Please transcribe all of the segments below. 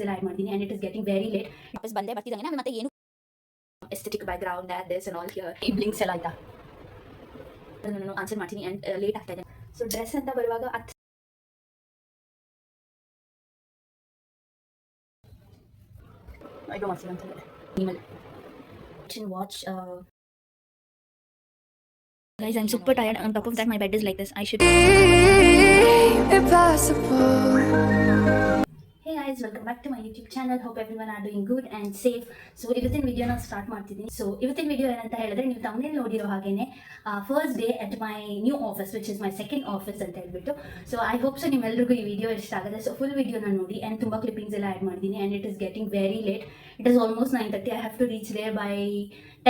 ಎಲ್ಲ ಆ್ಯಡ್ ಮಾಡ್ತೀನಿ and it is getting very late. ವಾಪಸ್ ಬಂದೆ ಬರ್ತಿದ್ದಂಗೆ ನಾನು ಮತ್ತೆ ಏನು aesthetic background this and all here ಈ ಬ್ಲಿಂಕ್ಸ್ ಎಲ್ಲ ಆಯ್ತಾ ನಾನು ಆನ್ಸರ್ ಮಾಡ್ತೀನಿ ಆ್ಯಂಡ್ ಲೇಟ್ ಆಗ್ತಾ ಇದೆ. ಸೊ ಡ್ರೆಸ್ ಅಂತ ಬರುವಾಗ ಐ ಡೋ ಮಾಡ್ತೀನಿ ಅಂತ ಹೇಳಿದೆ ನಿಮ್ಮಲ್ಲಿ watch guys, I'm super tired. On top of that my bed is like this. I should Hey guys, welcome back to my YouTube channel. Hope everyone are doing good and safe. So ಇವತ್ತಿನ ವಿಡಿಯೋನ start ಮಾಡ್ತಿದ್ದೀನಿ. So ಇವತ್ತಿನ video ಏನಂತ ಹೇಳಿದ್ರೆ ನೀವು ತಮ್ಮನೇಲಿ ನೋಡಿರೋ ಹಾಗೇನೆ first day at my new office which is my second office ಅಂತ ಹೇಳ್ಬಿಟ್ಟು. ಸೊ ಐ ಹೋಪ್ ಸೊ ನಿಮ್ಮೆಲ್ಲರಿಗೂ ಈ ವಿಡಿಯೋ ಇಷ್ಟ ಆಗುತ್ತೆ. ಸೊ ಫುಲ್ ವಿಡಿಯೋನ ನೋಡಿ ಆ್ಯಂಡ್ ತುಂಬ ಕ್ಲಿಪ್ಪಿಂಗ್ಸ್ ಎಲ್ಲ ಆ್ಯಡ್ ಮಾಡಿದ್ದೀನಿ and it is getting very late. It is almost 9:30. I have to reach there by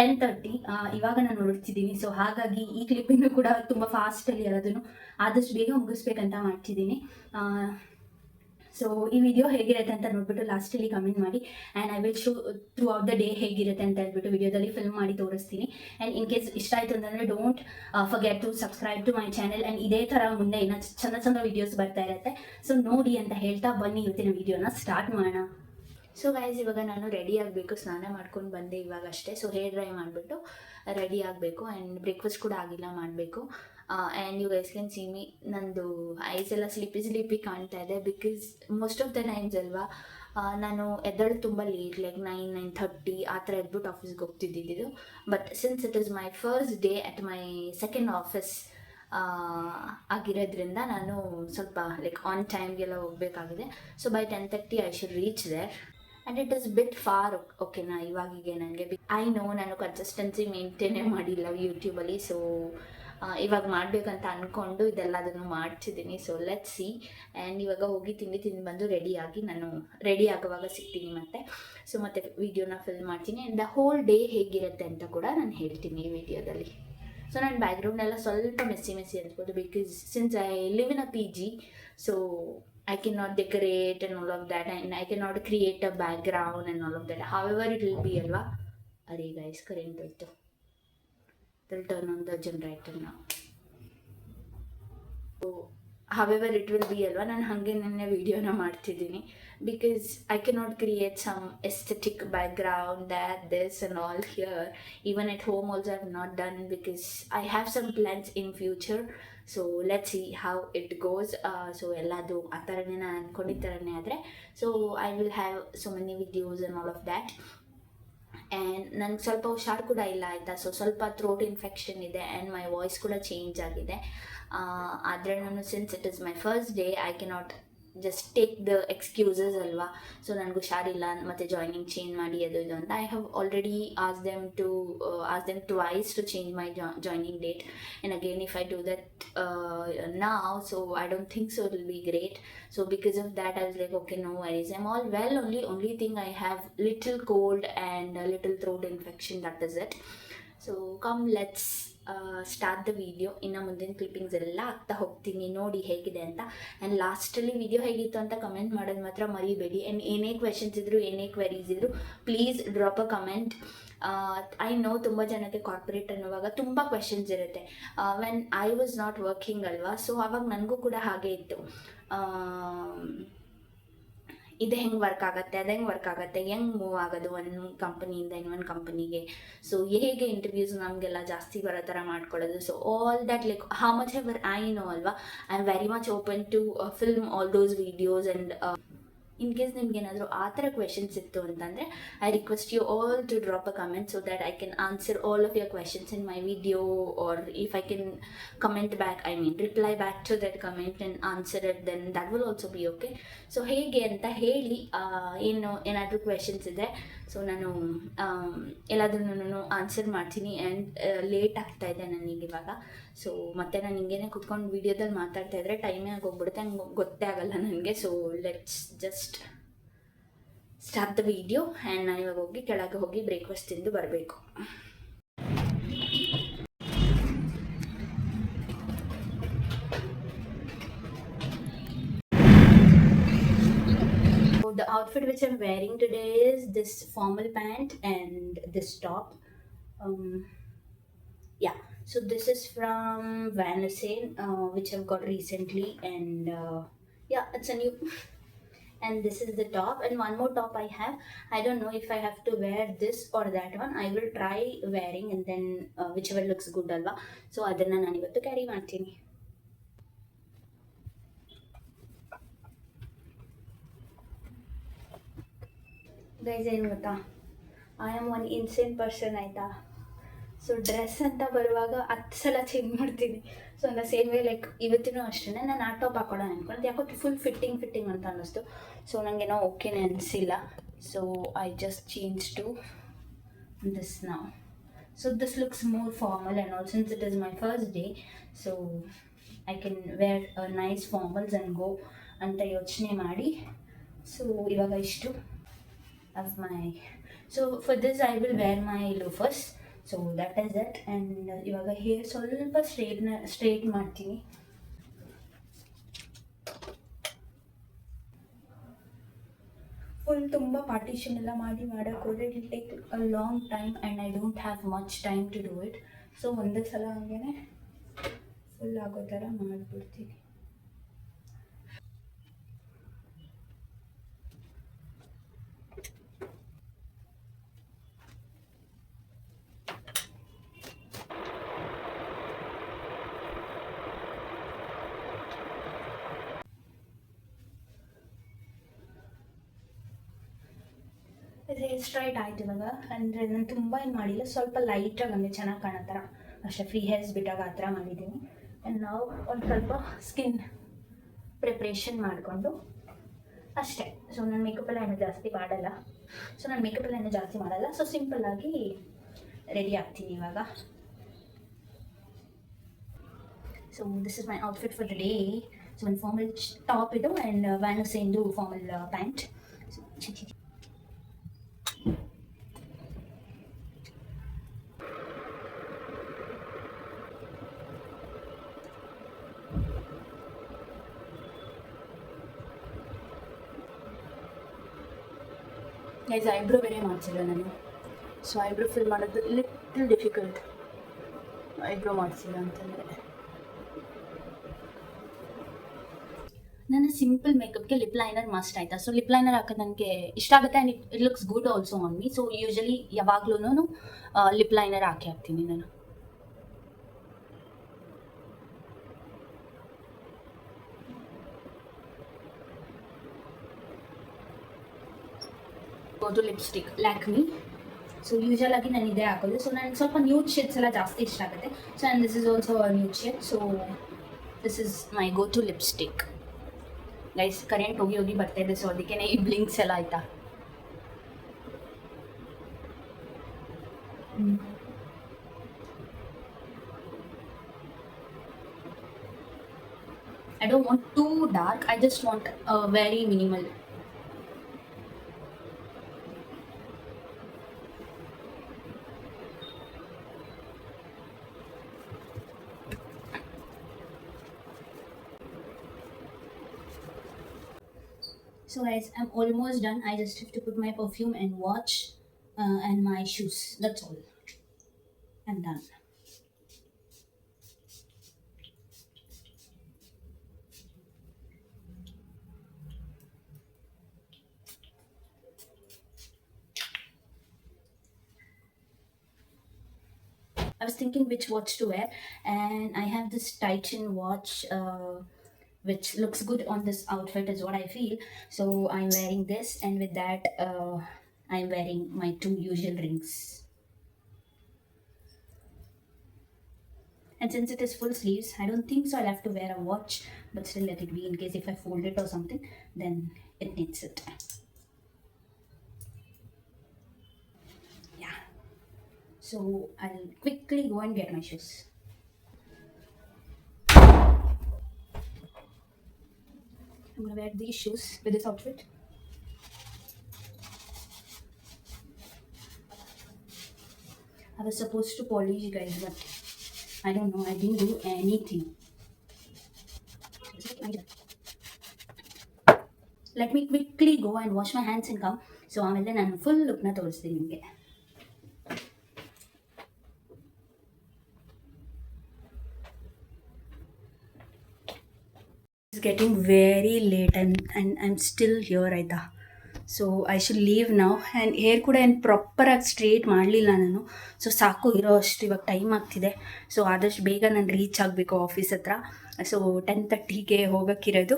10:30. ಇವಾಗ ನಾನು ನೋಡ್ತಿದ್ದೀನಿ. ಸೊ ಹಾಗಾಗಿ ಈ ಕ್ಲಿಪ್ಪಿಂಗ್ ಕೂಡ ತುಂಬ ಫಾಸ್ಟಲ್ಲಿ ಎಲ್ಲದನ್ನು ಆದಷ್ಟು ಬೇಗ ಮುಗಿಸ್ಬೇಕಂತ ಮಾಡ್ತಿದ್ದೀನಿ. ಸೊ ಈ ವಿಡಿಯೋ ಹೇಗಿರುತ್ತೆ ಅಂತ ನೋಡ್ಬಿಟ್ಟು ಲಾಸ್ಟಲ್ಲಿ ಕಮೆಂಟ್ ಮಾಡಿ and I will show through out the day ಹೇಗಿರುತ್ತೆ ಅಂತ ಹೇಳ್ಬಿಟ್ಟು ವಿಡಿಯೋದಲ್ಲಿ ಫಿಲ್ಮ್ ಮಾಡಿ ತೋರಿಸ್ತೀನಿ. ಆ್ಯಂಡ್ ಇನ್ ಕೇಸ್ ಇಷ್ಟ ಆಯಿತು ಅಂತಂದರೆ don't forget to subscribe to my channel and ಇದೇ ಥರ ಮುಂದೆ ಇನ್ನೂ ಚೆಂದ ವೀಡಿಯೋಸ್ ಬರ್ತಾ ಇರುತ್ತೆ. ಸೊ ನೋಡಿ ಅಂತ ಹೇಳ್ತಾ ಬನ್ನಿ ಇವತ್ತಿನ ವಿಡಿಯೋನ ಸ್ಟಾರ್ಟ್ ಮಾಡೋಣ. ಸೊ ಗೈಸ್, ಇವಾಗ ನಾನು ರೆಡಿ ಆಗಬೇಕು. ಸ್ನಾನ ಮಾಡ್ಕೊಂಡು ಬಂದೆ ಇವಾಗ ಅಷ್ಟೇ. ಸೊ ಹೇರ್ ಡ್ರೈ ಮಾಡಿಬಿಟ್ಟು ರೆಡಿ ಆಗಬೇಕು ಆ್ಯಂಡ್ ಬ್ರೇಕ್ಫಾಸ್ಟ್ ಕೂಡ ಆಗಿಲ್ಲ ಮಾಡಬೇಕು. And you guys can see me, ನಂದು ಐಸ್ ಎಲ್ಲ ಸ್ಲಿಪ್ಪಿ ಕಾಣ್ತಾ ಇದೆ because most of the times ಅಲ್ವಾ ನಾನು ಎದ್ದೇಳು ತುಂಬ ಲೇಟ್, ಲೈಕ್ 9:30 ಆ ಥರ ಎದ್ಬಿಟ್ಟು ಆಫೀಸ್ಗೆ ಹೋಗ್ತಿದ್ದಿದ್ದು. But since it is my first day at my second office ಆಗಿರೋದ್ರಿಂದ ನಾನು ಸ್ವಲ್ಪ ಲೈಕ್ ಆನ್ ಟೈಮ್ಗೆಲ್ಲ ಹೋಗಬೇಕಾಗಿದೆ. So by 10:30 I should reach there and it is bit far. ಓಕೆನಾ, ಇವಾಗಿಗೆ ನನಗೆ ಐ ನೋ ನಾನು ಕನ್ಸಿಸ್ಟೆನ್ಸಿ ಮೇಂಟೈನೇ ಮಾಡಿಲ್ಲ ಯೂಟ್ಯೂಬಲ್ಲಿ. ಸೊ ಇವಾಗ ಮಾಡಬೇಕಂತ ಅಂದ್ಕೊಂಡು ಇದೆಲ್ಲದನ್ನು ಮಾಡ್ತಿದ್ದೀನಿ. So let see. ಆ್ಯಂಡ್ ಇವಾಗ ಹೋಗಿ ತಿಂದು ಬಂದು ರೆಡಿಯಾಗಿ ನಾನು ರೆಡಿ ಆಗುವಾಗ ಸಿಗ್ತೀನಿ ಮತ್ತೆ. ಸೊ ಮತ್ತೆ ವಿಡಿಯೋನ ಫಿಲ್ಮ್ ಮಾಡ್ತೀನಿ ಆ್ಯಂಡ್ ದ ಹೋಲ್ ಡೇ ಹೇಗಿರುತ್ತೆ ಅಂತ ಕೂಡ ನಾನು ಹೇಳ್ತೀನಿ ಈ ವಿಡಿಯೋದಲ್ಲಿ. ಸೊ ನನ್ನ ಬ್ಯಾಕ್ಗ್ರೌಂಡ್ ಎಲ್ಲ ಸ್ವಲ್ಪ ಮೆಸ್ಸಿ ಅನ್ಸ್ಬೋದು because since I live in a PG. So I cannot decorate and all of that, and I cannot create a background and all of that. However, it will be alva. Arey guys, current hoytu. I'll turn on the generator now. So, however, it will be alva. ನಾನು ಹಾಗೆ ನನ್ನ ವಿಡಿಯೋನ ಮಾಡ್ತಿದ್ದೀನಿ because I cannot create some aesthetic background that this and all here. Even at home also I have not done because I have some plans in future. So let's see how it goes. So ಎಲ್ಲದು ಆ ಥರನೇ ನಾನು ಅಂದ್ಕೊಂಡಿದ್ದ ಥರನೇ ಆದರೆ so I will have so many videos and all of that. And ನನಗೆ ಸ್ವಲ್ಪ ಹುಷಾರು ಕೂಡ ಇಲ್ಲ ಆಯಿತಾ. ಸೊ ಸ್ವಲ್ಪ ಥ್ರೋಟ್ ಇನ್ಫೆಕ್ಷನ್ ಇದೆ ಆ್ಯಂಡ್ ಮೈ ವಾಯ್ಸ್ ಕೂಡ ಚೇಂಜ್ ಆಗಿದೆ. ಆದರೆ ನಾನು since it is my first day I cannot just take the excuses ಅಲ್ವಾ. ಸೊ ನನಗೆ ಹುಷಾರಿಲ್ಲ ಮತ್ತು ಜಾಯ್ನಿಂಗ್ ಚೇಂಜ್ ಮಾಡಿ ಅದು ಇದು ಅಂತ. ಐ ಹ್ಯಾವ್ ಆಲ್ರೆಡಿ ಆಸ್ them twice to change my joining date and again if I do that now, so I don't think so it will be great. So because of that I was like okay, no worries, I'm all well. Only thing I have little cold and a little throat infection, that is it. So come let's start the video. ಇನ್ನು ಮುಂದಿನ clippings ಎಲ್ಲ ಆಗ್ತಾ ಹೋಗ್ತೀನಿ, ನೋಡಿ ಹೇಗಿದೆ ಅಂತ. And ಲಾಸ್ಟಲ್ಲಿ video ಹೇಗಿತ್ತು ಅಂತ ಕಮೆಂಟ್ ಮಾಡೋದು ಮಾತ್ರ ಮರಿಬೇಡಿ. ಆ್ಯಂಡ್ ಏನೇ ಕ್ವೆಶನ್ಸ್ ಇದ್ದರು ಏನೇ ಕ್ವೆರೀಸ್ ಇದ್ದರು please drop a comment. I know ತುಂಬ ಜನಕ್ಕೆ ಕಾರ್ಪೊರೇಟ್ ಅನ್ನುವಾಗ ತುಂಬ ಕ್ವೆಶನ್ಸ್ ಇರುತ್ತೆ when I was not working ಅಲ್ವಾ. ಸೊ ಆವಾಗ ನನಗೂ ಕೂಡ ಹಾಗೆ ಇತ್ತು, ಇದು ಹೆಂಗೆ ವರ್ಕ್ ಆಗುತ್ತೆ, ಅದು ಹೆಂಗೆ ವರ್ಕ್ ಆಗುತ್ತೆ, ಹೆಂಗೆ ಮೂವ್ ಆಗೋದು ಒಂದು ಕಂಪನಿಯಿಂದ ಇನ್ನೊಂದು ಕಂಪನಿಗೆ. ಸೊ ಹೇಗೆ ಇಂಟರ್ವ್ಯೂಸ್ ನಮಗೆಲ್ಲ ಜಾಸ್ತಿ ಬರೋ ಥರ ಮಾಡ್ಕೊಳ್ಳೋದು. So all that like how much ever I know ಅಲ್ವಾ, I am very much open to film all those videos. And in case ನಿಮ್ಗೆ ಏನಾದರೂ ಆ ಥರ ಕ್ವೆಶನ್ಸ್ ಇತ್ತು ಅಂತಂದರೆ I request you all to drop a comment so that I can answer all of your questions in my video, or if I can comment back, I mean reply back to that comment and answer it, then that will also be okay. So ಹೇಗೆ ಅಂತ ಹೇಳಿ ಏನಾದರೂ questions ಇದೆ so ನಾನು ಎಲ್ಲದನ್ನು answer ಮಾಡ್ತೀನಿ. And late ಆಗ್ತಾ ಇದೆ ನನಗೆ ಇವಾಗ. ಸೊ ಮತ್ತೆ ನಾನು ಹಿಂಗೇನೆ ಕುತ್ಕೊಂಡು ವೀಡಿಯೋದಲ್ಲಿ ಮಾತಾಡ್ತಾ ಇದ್ರೆ ಟೈಮೇ ಆಗೋಗ್ಬಿಡುತ್ತೆ, ಹಂಗೆ ಗೊತ್ತೇ ಆಗಲ್ಲ ನನಗೆ. So let's just start the video. And ನಾನು ಇವಾಗ ಹೋಗಿ ಕೆಳಗೆ ಹೋಗಿ ಬ್ರೇಕ್ಫಾಸ್ಟ್ ತಿಂದು ಬರಬೇಕು. The outfit which I'm wearing today is this formal pant and this top. Yeah, so this is from Van Heusen, which I've got recently, and yeah, it's a new and this is the top, and one more top I have. I don't know if I have to wear this or that one. I will try wearing, and then whichever looks good alva, so ಅದನ್ನ ನಾನು ಇವತ್ತು carry ಮಾಡ್ತೀನಿ. Guys ಏನು ಗೊತ್ತಾ, I am one insane person ಆಯಿತಾ. So dress ಅಂತ ಬರುವಾಗ 10 ಸಲ ಚೇಂಜ್ ಮಾಡ್ತೀನಿ. So the same way like ಇವತ್ತಿನೂ ಅಷ್ಟೇ ನಾನು ಆ ಟಾಪ್ ಹಾಕೊಳ್ಳೋಣ ಅಂದ್ಕೊಂಡು, ಯಾಕೋ ಫುಲ್ ಫಿಟ್ಟಿಂಗ್ ಅಂತ ಅನ್ನಿಸ್ತು. ಸೊ ನನಗೇನೋ ಓಕೆನೇ ಅನಿಸಿಲ್ಲ. So I just change to this ನಾವು. So this looks more formal and all since it is my first day, so I can wear nice formals and go ಅಂತ ಯೋಚನೆ ಮಾಡಿ. ಸೊ ಇವಾಗ ಇಷ್ಟು of my, so for this I will wear my loafers. So that is it. And ಇವಾಗ hair ಸ್ವಲ್ಪ straight ಮಾಡ್ತೀನಿ. Full ತುಂಬ partition ಎಲ್ಲ ಮಾಡೋಕ್ಕೆ ಹೋದರೆ it take a long time and I don't have much time to do it. So ಒಂದೇ ಸಲ ಹಂಗೆ ಫುಲ್ ಆಗೋ ಥರ ಮಾಡಿಬಿಡ್ತೀನಿ. ಹೇರ್ ಸ್ಟ್ರೈಟ್ ಆಯ್ತು ಇವಾಗ. ಅಂದರೆ ನಾನು ತುಂಬ ಏನು ಮಾಡಿಲ್ಲ, ಸ್ವಲ್ಪ ಲೈಟಾಗಿ ಹಂಗೆ ಚೆನ್ನಾಗಿ ಕಾಣೋ ಥರ ಅಷ್ಟೇ, ಫ್ರೀ ಹೇರ್ಸ್ ಬಿಟ್ಟಾಗ ಆ ಥರ ಮಾಡಿದ್ದೀನಿ. ಆ್ಯಂಡ್ ನಾವು ಒಂದು ಸ್ವಲ್ಪ ಸ್ಕಿನ್ ಪ್ರಿಪ್ರೇಷನ್ ಮಾಡಿಕೊಂಡು ಅಷ್ಟೇ. ಸೊ ನಾನು ಮೇಕಪ್ ಎಲ್ಲ ಏನು ಜಾಸ್ತಿ ಮಾಡಲ್ಲ. ಸೊ ಸಿಂಪಲ್ಲಾಗಿ ರೆಡಿ ಆಗ್ತೀನಿ ಇವಾಗ. So this is my outfit for the day. So ಒಂದು ಫಾರ್ಮಲ್ ಟಾಪ್ ಇದು ಆ್ಯಂಡ್ ವ್ಯಾನೋಸೇಂದು ಫಾರ್ಮಲ್ ಪ್ಯಾಂಟ್. ಗೈಸ್ ಐಬ್ರೋ ಬೇರೆ ಮಾಡ್ಸಿಲ್ಲ ನಾನು. ಸೊ ಐಬ್ರೋ ಫಿಲ್ ಮಾಡೋದು ಲಿಟಲ್ ಡಿಫಿಕಲ್ಟ್, ಐಬ್ರೋ ಮಾಡಿಸಿಲ್ಲ ಅಂತಂದರೆ. ನನ್ನ ಸಿಂಪಲ್ ಮೇಕಪ್ಗೆ ಲಿಪ್ ಲೈನರ್ ಮಸ್ಟ್ ಆಯಿತಾ. ಸೊ ಲಿಪ್ ಲೈನರ್ ಹಾಕೋದು ನನಗೆ ಇಷ್ಟ ಆಗುತ್ತೆ and it looks good also on me. So usually ಯಾವಾಗ್ಲೂ ಲಿಪ್ ಲೈನರ್ ಹಾಕ್ತೀನಿ ನಾನು. Go to lipstick Lakme. So usual ಆಗಿ ನಾನು ಇದೇ ಹಾಕೋದು. ಸೊ ನನಗೆ ಸ್ವಲ್ಪ ನ್ಯೂಡ್ ಶೇಡ್ಸ್ ಎಲ್ಲ ಜಾಸ್ತಿ ಇಷ್ಟ ಆಗುತ್ತೆ. So and this is also nude shade. So this is my go to lipstick. Guys current ಹೋಗಿ ಬರ್ತಾಯಿದೆ, ಸೊ ಅದಕ್ಕೆ ಈ ಬ್ಲಿಂಕ್ಸ್ ಎಲ್ಲ ಆಯಿತಾ. I don't want too dark, I just want very minimal. So guys, I'm almost done. I just have to put my perfume and watch and my shoes. That's all. I'm done. I was thinking which watch to wear, and I have this Titan watch which looks good on this outfit is what I feel. So I'm wearing this, and with that I'm wearing my 2 usual rings. And since it is full sleeves, I don't think so I'll have to wear a watch, but still let it be in case if I fold it or something, then it needs it. Yeah. So I'll quickly go and get my shoes. I'm gonna wear these shoes with this outfit. I was supposed to polish, guys, but I don't know, I didn't do anything. Let me quickly go and wash my hands and come. So ಆಮೇಲೆ ನಾನು full ಲುಕ್ನ ತೋರಿಸ್ತೀನಿ ನಿಮಗೆ. getting very late and I'm still here ಆಯಿತಾ. So I should leave ನಾವು. And hair ಕೂಡ ಏನು ಪ್ರಾಪರಾಗಿ straight ಮಾಡಲಿಲ್ಲ ನಾನು. ಸೊ ಸಾಕು, ಇರೋ ಅಷ್ಟು ಇವಾಗ ಟೈಮ್ ಆಗ್ತಿದೆ. ಸೊ ಆದಷ್ಟು ಬೇಗ ನಾನು ರೀಚ್ ಆಗಬೇಕು ಆಫೀಸ್ ಹತ್ರ. ಸೊ 10:30ಗೆ ಹೋಗೋಕ್ಕಿರೋದು.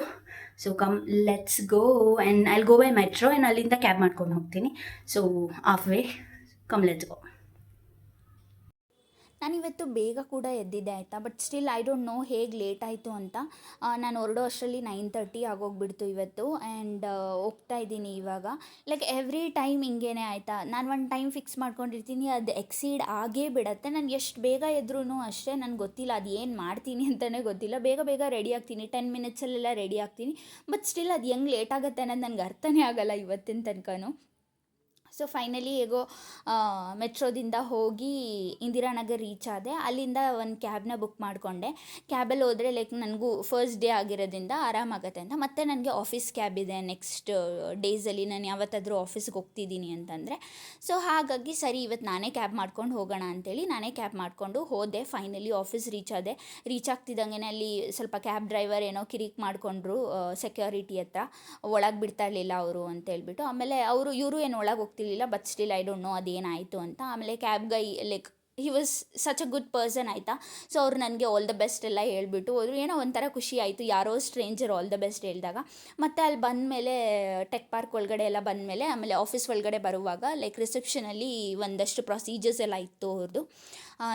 So come let's go. And I'll go by metro and ಅಲ್ಲಿಂದ ಕ್ಯಾಬ್ ಮಾಡ್ಕೊಂಡು ಹೋಗ್ತೀನಿ. So half way, come let's go. ನಾನಿವತ್ತು ಬೇಗ ಕೂಡ ಎದ್ದಿದ್ದೆ ಆಯಿತಾ, but still I don't know ಹೇಗೆ ಲೇಟ್ ಆಯಿತು ಅಂತ. ನಾನು ಹೊರಡೋ ಅಷ್ಟರಲ್ಲಿ 9:30 ಆಗೋಗ್ಬಿಡ್ತು ಇವತ್ತು. ಆ್ಯಂಡ್ ಹೋಗ್ತಾ ಇದ್ದೀನಿ ಇವಾಗ. ಲೈಕ್ ಎವ್ರಿ ಟೈಮ್ ಹಿಂಗೇನೆ ಆಯಿತಾ, ನಾನು ಒಂದು ಟೈಮ್ ಫಿಕ್ಸ್ ಮಾಡ್ಕೊಂಡಿರ್ತೀನಿ, ಅದು ಎಕ್ಸೀಡ್ ಆಗೇ ಬಿಡತ್ತೆ. ನಾನು ಎಷ್ಟು ಬೇಗ ಎದ್ರೂ ಅಷ್ಟೇ, ನನಗೆ ಗೊತ್ತಿಲ್ಲ ಅದು ಏನು ಮಾಡ್ತೀನಿ ಅಂತಲೇ ಗೊತ್ತಿಲ್ಲ. ಬೇಗ ಬೇಗ ರೆಡಿ ಆಗ್ತೀನಿ, 10 ಮಿನಿಟ್ಸಲ್ಲೆಲ್ಲ ರೆಡಿ ಆಗ್ತೀನಿ. ಬಟ್ ಸ್ಟಿಲ್ ಅದು ಹೆಂಗೆ ಲೇಟ್ ಆಗುತ್ತೆ ಅನ್ನೋದು ನನಗೆ ಅರ್ಥನೇ ಆಗಲ್ಲ ಇವತ್ತಿನ ತನಕನೂ. ಸೊ ಫೈನಲಿ ಹೇಗೋ ಮೆಟ್ರೋದಿಂದ ಹೋಗಿ ಇಂದಿರಾನಗರ್ ರೀಚ್ ಆದೆ. ಅಲ್ಲಿಂದ ಒಂದು ಕ್ಯಾಬ್ನ ಬುಕ್ ಮಾಡಿಕೊಂಡೆ. ಕ್ಯಾಬಲ್ಲಿ ಹೋದರೆ ಲೈಕ್ ನನಗೂ ಫಸ್ಟ್ ಡೇ ಆಗಿರೋದ್ರಿಂದ ಆರಾಮಾಗತ್ತೆ ಅಂತ. ಮತ್ತು ನನಗೆ ಆಫೀಸ್ ಕ್ಯಾಬ್ ಇದೆ ನೆಕ್ಸ್ಟ್ ಡೇಸಲ್ಲಿ, ನಾನು ಯಾವತ್ತಾದರೂ ಆಫೀಸ್ಗೆ ಹೋಗ್ತಿದ್ದೀನಿ ಅಂತಂದರೆ. ಸೊ ಹಾಗಾಗಿ ಸರಿ ಇವತ್ತು ನಾನೇ ಕ್ಯಾಬ್ ಮಾಡ್ಕೊಂಡು ಹೋಗೋಣ ಅಂತೇಳಿ ನಾನೇ ಕ್ಯಾಬ್ ಮಾಡಿಕೊಂಡು ಹೋದೆ. ಫೈನಲಿ ಆಫೀಸ್ ರೀಚ್ ಆದೆ. ರೀಚ್ ಆಗ್ತಿದ್ದಂಗೆ ಅಲ್ಲಿ ಸ್ವಲ್ಪ ಕ್ಯಾಬ್ ಡ್ರೈವರ್ ಏನೋ ಕಿರಿಕ್ ಮಾಡಿಕೊಂಡ್ರು ಸೆಕ್ಯೂರಿಟಿ ಹತ್ರ, ಒಳಗೆ ಬಿಡ್ತಾ ಇರಲಿಲ್ಲ ಅವರು ಅಂತೇಳ್ಬಿಟ್ಟು. ಆಮೇಲೆ ಇವರು ಏನು ಒಳಗೆ ಹೋಗ್ತಿರ್ಲಿಲ್ಲ, but still I don't know ಅದೇನಾಯಿತು ಅಂತ. ಆಮೇಲೆ cab guy like he was such a good person ಆಯಿತಾ. ಸೊ ಅವ್ರು ನನಗೆ ಆಲ್ ದ ಬೆಸ್ಟ್ ಎಲ್ಲ ಹೇಳ್ಬಿಟ್ಟು ಹೋದರು. ಏನೋ ಒಂಥರ ಖುಷಿ ಆಯಿತು, ಯಾರೋ ಸ್ಟ್ರೇಂಜರ್ ಆಲ್ ದ ಬೆಸ್ಟ್ ಹೇಳಿದಾಗ. ಮತ್ತು ಅಲ್ಲಿ ಬಂದಮೇಲೆ ಟೆಕ್ ಪಾರ್ಕ್ ಒಳಗಡೆ ಎಲ್ಲ ಬಂದಮೇಲೆ ಆಮೇಲೆ ಆಫೀಸ್ ಒಳಗಡೆ ಬರುವಾಗ ಲೈಕ್ ರಿಸೆಪ್ಷನಲ್ಲಿ ಒಂದಷ್ಟು ಪ್ರೊಸೀಜರ್ಸ್ ಎಲ್ಲ ಇತ್ತು ಅವ್ರದ್ದು.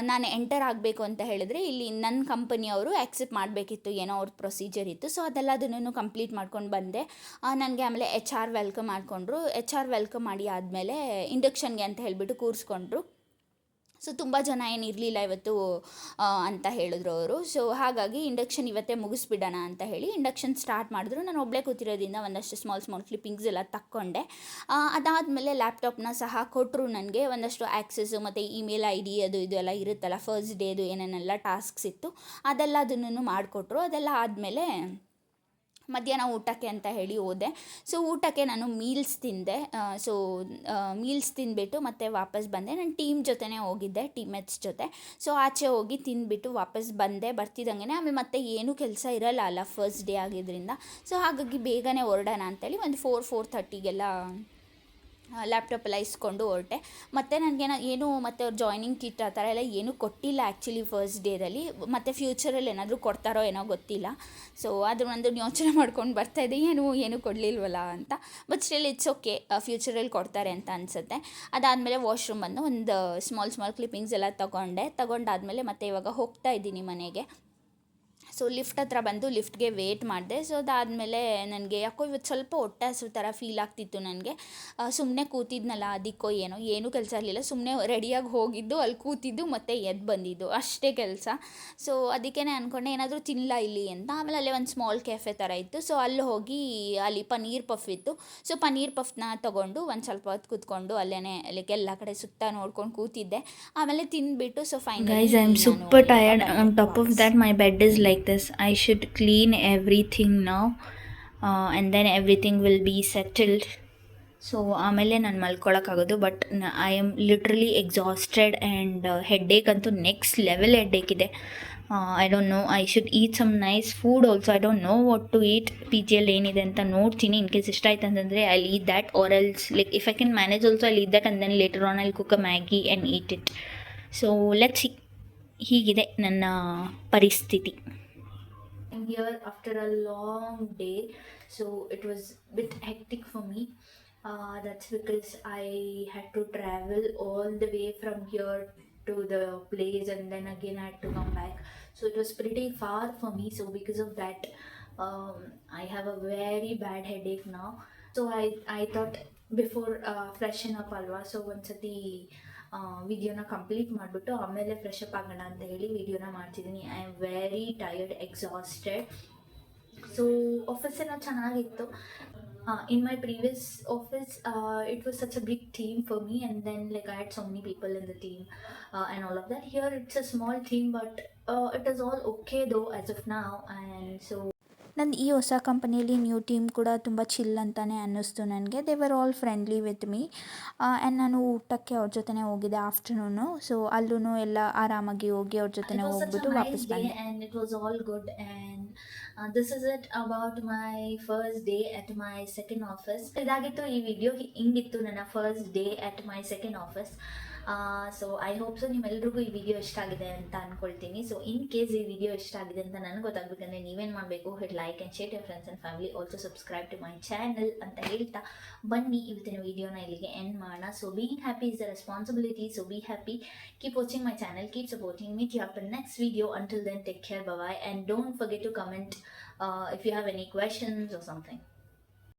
ನಾನು ಎಂಟರ್ ಆಗಬೇಕು ಅಂತ ಹೇಳಿದ್ರೆ ಇಲ್ಲಿ ನನ್ನ ಕಂಪನಿಯವರು ಆ್ಯಕ್ಸೆಪ್ಟ್ ಮಾಡಬೇಕಿತ್ತು, ಏನೋ ಅವ್ರದ್ದು ಪ್ರೊಸೀಜರ್ ಇತ್ತು. ಸೊ ಅದೆಲ್ಲದನ್ನು ಕಂಪ್ಲೀಟ್ ಮಾಡ್ಕೊಂಡು ಬಂದೆ. ನನಗೆ ಆಮೇಲೆ HR ವೆಲ್ಕಮ್ ಮಾಡಿಕೊಂಡ್ರು. HR ವೆಲ್ಕಮ್ ಮಾಡಿ ಆದಮೇಲೆ ಇಂಡಕ್ಷನ್ಗೆ ಅಂತ ಹೇಳಿಬಿಟ್ಟು ಕೂರಿಸ್ಕೊಂಡ್ರು. ಸೊ ತುಂಬ ಜನ ಏನು ಇರಲಿಲ್ಲ ಇವತ್ತು ಅಂತ ಹೇಳಿದ್ರು ಅವರು. ಸೊ ಹಾಗಾಗಿ ಇಂಡಕ್ಷನ್ ಇವತ್ತೇ ಮುಗಿಸ್ಬಿಡೋಣ ಅಂತ ಹೇಳಿ ಇಂಡಕ್ಷನ್ ಸ್ಟಾರ್ಟ್ ಮಾಡಿದ್ರು. ನಾನು ಒಬ್ಬಳೇ ಕೂತಿರೋದ್ರಿಂದ ಒಂದಷ್ಟು ಸ್ಮಾಲ್ ಕ್ಲಿಪ್ಪಿಂಗ್ಸ್ ಎಲ್ಲ ತಕ್ಕೊಂಡೆ. ಅದಾದಮೇಲೆ ಲ್ಯಾಪ್ಟಾಪ್ನ ಸಹ ಕೊಟ್ಟರು ನನಗೆ. ಒಂದಷ್ಟು ಆ್ಯಕ್ಸಸ್ಸು ಮತ್ತು ಇಮೇಲ್ ID ಅದು ಇದು ಎಲ್ಲ ಇರುತ್ತಲ್ಲ, ಫಸ್ಟ್ ಡೇದು ಏನೇನೆಲ್ಲ ಟಾಸ್ಕ್ಸ್ ಇತ್ತು ಅದೆಲ್ಲದನ್ನು ಮಾಡಿಕೊಟ್ರು. ಅದೆಲ್ಲ ಆದಮೇಲೆ ಮಧ್ಯಾಹ್ನ ಊಟಕ್ಕೆ ಅಂತ ಹೇಳಿ ಹೋದೆ. ಸೊ ಊಟಕ್ಕೆ ನಾನು ಮೀಲ್ಸ್ ತಿಂದೆ. ಸೊ ಮೀಲ್ಸ್ ತಿಂದುಬಿಟ್ಟು ಮತ್ತೆ ವಾಪಸ್ ಬಂದೆ. ನಾನು ಟೀಮ್ ಜೊತೆನೇ ಹೋಗಿದ್ದೆ, ಟೀಮ್ಮೇಟ್ಸ್ ಜೊತೆ. ಸೊ ಆಚೆ ಹೋಗಿ ತಿಂದುಬಿಟ್ಟು ವಾಪಸ್ ಬಂದೆ. ಬರ್ತಿದ್ದಂಗೆ ಆಮೇಲೆ ಮತ್ತೆ ಏನೂ ಕೆಲಸ ಇರಲ್ಲ ಫಸ್ಟ್ ಡೇ ಆಗಿದ್ದರಿಂದ. ಸೊ ಹಾಗಾಗಿ ಬೇಗನೆ ಹೊರಡೋಣ ಅಂತೇಳಿ ಒಂದು 4:30ಗೆಲ್ಲ ಲ್ಯಾಪ್ಟಾಪೆಲ್ಲ ಇಸ್ಕೊಂಡು ಹೊರಟೆ. ಮತ್ತು ನನಗೇನೋ ಏನು ಮತ್ತು ಅವ್ರು ಜಾಯ್ನಿಂಗ್ ಕಿಟ್ ಆ ಥರ ಎಲ್ಲ ಏನೂ ಕೊಟ್ಟಿಲ್ಲ ಆ್ಯಕ್ಚುಲಿ ಫಸ್ಟ್ ಡೇದಲ್ಲಿ. ಮತ್ತು ಫ್ಯೂಚರಲ್ಲಿ ಏನಾದರೂ ಕೊಡ್ತಾರೋ ಏನೋ ಗೊತ್ತಿಲ್ಲ. ಸೊ ಅದ್ರ ಒಂದು ಯೋಚನೆ ಮಾಡ್ಕೊಂಡು ಬರ್ತಾಯಿದ್ದೆ, ಏನೂ ಕೊಡಲಿಲ್ವಲ್ಲ ಅಂತ. ಬಟ್ ಸ್ಟಿಲ್ ಇಟ್ಸ್ ಓಕೆ, ಫ್ಯೂಚರಲ್ಲಿ ಕೊಡ್ತಾರೆ ಅಂತ ಅನಿಸುತ್ತೆ. ಅದಾದಮೇಲೆ ವಾಶ್ರೂಮ್ ಬಂದು ಒಂದು ಸ್ಮಾಲ್ ಕ್ಲಿಪ್ಪಿಂಗ್ಸ್ ಎಲ್ಲ ತಗೊಂಡಾದಮೇಲೆ ಮತ್ತೆ ಇವಾಗ ಹೋಗ್ತಾ ಇದ್ದೀನಿ ಮನೆಗೆ. ಸೊ ಲಿಫ್ಟ್ ಹತ್ರ ಬಂದು ಲಿಫ್ಟ್ಗೆ ವೇಟ್ ಮಾಡಿದೆ. ಸೊ ಅದಾದಮೇಲೆ ನನಗೆ ಯಾಕೋ ಇವತ್ತು ಸ್ವಲ್ಪ ಹೊಟ್ಟೆ ಹಸಿವು ಥರ ಫೀಲ್ ಆಗ್ತಿತ್ತು ನನಗೆ. ಸುಮ್ಮನೆ ಕೂತಿದ್ನಲ್ಲ, ಅದಕ್ಕೋ ಏನೂ ಕೆಲಸ ಇರಲಿಲ್ಲ. ಸುಮ್ಮನೆ ರೆಡಿಯಾಗಿ ಹೋಗಿದ್ದು, ಅಲ್ಲಿ ಕೂತಿದ್ದು ಮತ್ತು ಎದ್ದು ಬಂದಿದ್ದು, ಅಷ್ಟೇ ಕೆಲಸ. ಸೊ ಅದಕ್ಕೇ ಅಂದ್ಕೊಂಡೆ ಏನಾದರೂ ತಿನ್ನಲ್ಲ ಇಲ್ಲಿ ಅಂತ. ಆಮೇಲೆ ಅಲ್ಲೇ ಒಂದು ಸ್ಮಾಲ್ ಕೆಫೆ ಥರ ಇತ್ತು. ಸೊ ಅಲ್ಲಿ ಹೋಗಿ ಅಲ್ಲಿ ಪನ್ನೀರ್ ಪಫ್ ಇತ್ತು. ಸೊ ಪನ್ನೀರ್ ಪಫ್ನ ತೊಗೊಂಡು ಒಂದು ಸ್ವಲ್ಪ ಹೊತ್ತು ಕೂತ್ಕೊಂಡು ಅಲ್ಲೇ ಲೈಕ್ ಎಲ್ಲ ಕಡೆ ಸುತ್ತ ನೋಡ್ಕೊಂಡು ಕೂತಿದ್ದೆ. ಆಮೇಲೆ ತಿಂದುಬಿಟ್ಟು so finally Guys, I'm super tired. On top of that, my bed is like this. I should clean everything now, and then everything will be settled. So ಆಮೇಲೆ ನಾನು ಮಲ್ಕೊಳಕ್ಕಾಗೋದು. But I am literally exhausted and headache ಅಂತೂ next level headache ಇದೆ. I don't know, I should eat some nice food also. I don't know what to eat. PGಯಲ್ಲಿ ಏನಿದೆ ಅಂತ ನೋಡ್ತೀನಿ. In case ಇಷ್ಟ ಆಯ್ತು ಅಂತಂದರೆ I eat that, or else like if I can manage also I eat that, and then later on I cook a Maggi and eat it. So let's see. ಹೀಗಿದೆ ನನ್ನ ಪರಿಸ್ಥಿತಿ. I'm here after a long day, so it was a bit hectic for me. That's because I had to travel all the way from here to the place, and then again I had to come back. So it was pretty far for me. So because of that, I have a very bad headache now. So I thought before freshen up alwa, so ಒಂದ್ಸತಿ ವಿಡಿಯೋನ complete ಮಾಡಿಬಿಟ್ಟು ಆಮೇಲೆ fresh up ಆಗೋಣ ಅಂತ ಹೇಳಿ ವಿಡಿಯೋನ ಮಾಡ್ತಿದ್ದೀನಿ. I am very tired, exhausted. So office ಏನೋ ಚೆನ್ನಾಗಿತ್ತು. In my previous office, it was such a big team for me, and then like I had so many people in the team and all of that. Here it's a small team, but it is all okay though as of now. And so ನನ್ನ ಈ ಹೊಸ ಕಂಪನಿಯಲ್ಲಿ new team ಕೂಡ ತುಂಬ chill ಅಂತಲೇ ಅನ್ನಿಸ್ತು ನನಗೆ. They were all friendly with me. And ನಾನು ಊಟಕ್ಕೆ ಅವ್ರ ಜೊತೆನೇ ಹೋಗಿದ್ದೆ ಆಫ್ಟರ್ನೂನು. ಸೊ ಅಲ್ಲೂ ಎಲ್ಲ ಆರಾಮಾಗಿ ಹೋಗಿ ಅವ್ರ ಜೊತೆನೇ ಹೋಗ್ಬಿಟ್ಟು ವಾಪಸ್ ಬಂದೆ. and it was all good, and this is it about my first day at my second office. ಇದಾಗಿತ್ತು ಈ ವಿಡಿಯೋ. ಹಿಂಗಿತ್ತು ನನ್ನ first day at my second office. So I hope so ನಿಮ್ಮೆಲ್ರಿಗೂ ಈ ವಿಡಿಯೋ ಇಷ್ಟ ಆಗಿದೆ ಅಂತ ಅಂದ್ಕೊಳ್ತೀನಿ. ಸೊ ಇನ್ ಕೇಸ್ ಈ ವಿಡಿಯೋ ಇಷ್ಟ ಆಗಿದೆ ಅಂತ ನನಗೆ ಗೊತ್ತಾಗಬೇಕಂದ್ರೆ ನೀವೇನು ಮಾಡಬೇಕು, hit like and share your friends and family, also subscribe to my channel ಅಂತ ಹೇಳ್ತಾ ಬನ್ನಿ ಇವತ್ತಿನ ವಿಡಿಯೋನ ಇಲ್ಲಿಗೆ ಎಂಡ್ ಮಾಡೋಣ. So being happy is the responsibility. So be happy, keep watching my channel, keep supporting me. You have the next video. Until then, take care, bye bye, and don't forget to comment if you have any questions or something.